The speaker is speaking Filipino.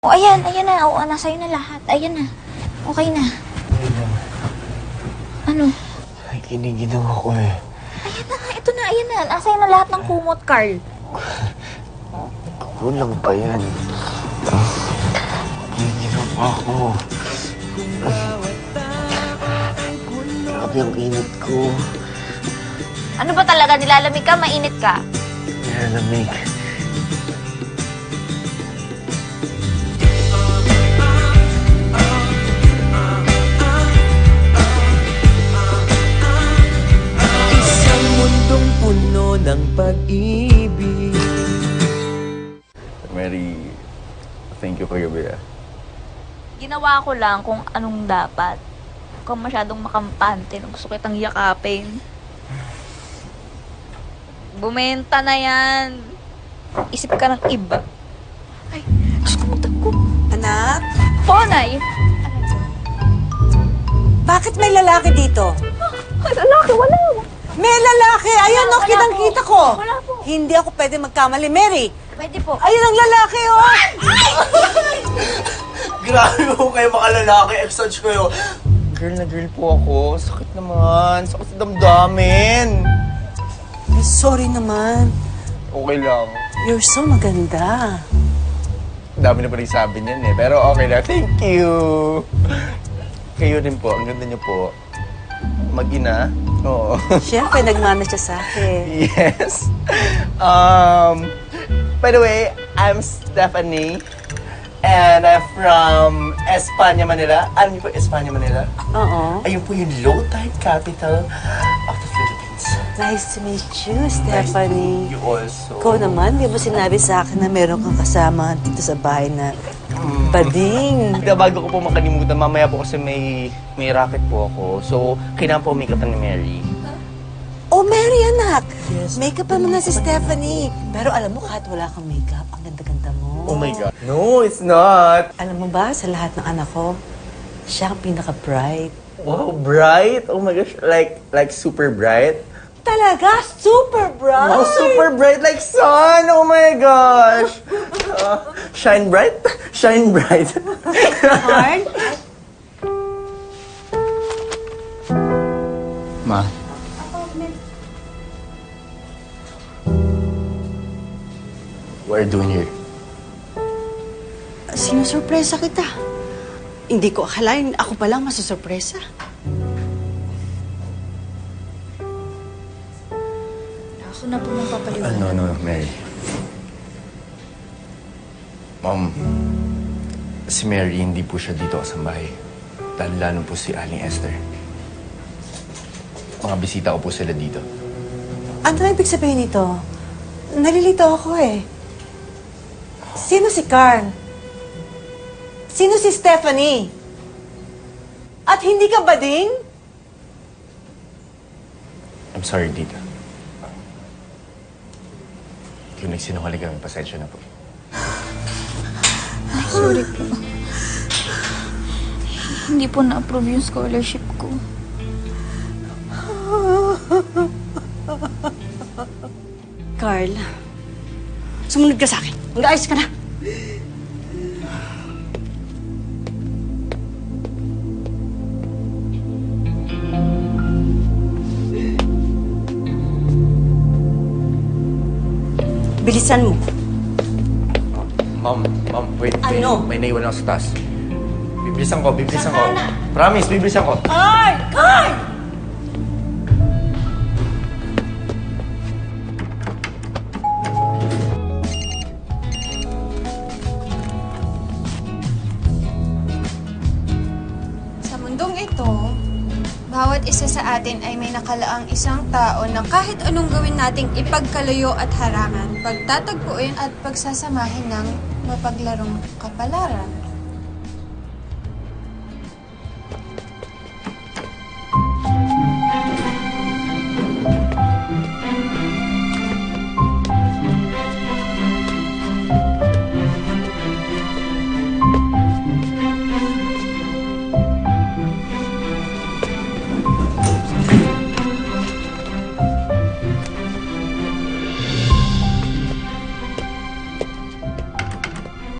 Oh, ayan, ayan na. Oo, nasa'yo na lahat. Ayan na. Okay na. Ayan. Ano? Ay, kinigilaw ako eh. Ayan na nga. Ito na, ayan na. Nasa'yo na lahat ng kumot, Carl. Kulang pa yan. Kinigilaw pa ako. Grabe ang init ko. Ano ba talaga? Nilalamig ka? Mainit ka? Nilalamig. Isang mundong puno ng pag-ibig. Mary, thank you kagabi ah. Ginawa ko lang kung anong dapat. Huwag kang masyadong makampante. Gusto kitang yakapin. Bumenta na yan. Isip ka ng iba. Ay, Diyos ko, ko. Anak, Ponay! bakit may lalaki dito? Ay, lalaki, wala. May lalaki! Ayun, Wala no, kitang-kita ko. Wala po. Hindi ako pwede magkamali. Mary, Pwede po. ayun ang lalaki, oh! Grabe po kayo makalalaki. Ex-touch ko yun. Girl na girl po ako. Sakit naman. Sakit sa damdamin. Ay, sorry naman. Okay lang. You're so maganda. Dami na pa rin sabi niyan eh. Pero okay lang. Thank you. Kayo rin po. Ang ganda niyo po. Mag-ina. Oo. Siyempre, nagmana siya sa akin. Yes. By the way, I'm Stephanie. And I'm from Espanya, Manila. Alam niyo po Espanya, Manila? Oo. Ayun po yung low tide capital of the Philippines. Nice to meet you, Stephanie. You also. Ikaw naman, di ba sinabi sa akin na meron kang kasama dito sa bahay na bading? Bago ko po makalimutan, mamaya po kasi may racket po ako. So, kailangan po make-up ni Mary. Oh, Mary, anak! Yes. Makeup pa naman na si Stephanie. Pero alam mo, kahit wala kang makeup, ang ganda-ganda mo. Oh my God. No, it's not. Alam mo ba, sa lahat ng anak ko, siya ang pinaka-bright. Wow, bright. Oh my gosh, like super bright. Talaga? Super bright! Wow, super bright like sun. Oh my gosh. Shine bright. Shine bright. Hard? Ma. What are you doing here? Sinusurpresa kita. Hindi ko akalain ako pa lang masusurpresa. Ako na po magpapaliwanag. No, Mary. Mom, si Mary hindi po siya dito kasambahay. Lalo po si Aling Esther. Mga bisita ko po sila dito. Ano na ibig sabihin nito? Nalilito ako eh. Sino si Carl? Sino si Stephanie? At hindi ka bading? I'm sorry, Tita. Kung nagsinungaling kami, pasensya na po. Sorry po. Hindi po na-approve yung scholarship ko. Carl, sumunod ka sa akin. Mag-ayos ka na. Bilisan mo. Mom, wait. Ano? May naiwan ako sa taas. Bibilisan ko. Promise, bibilisan ko. Carl! Carl! Sa mundong ito, bawat isa sa atin ay may nakalaang isang tao na kahit anong gawin nating ipagkalayo at harangan, pagtatagpuin at pagsasamahin ng mapaglarong kapalaran.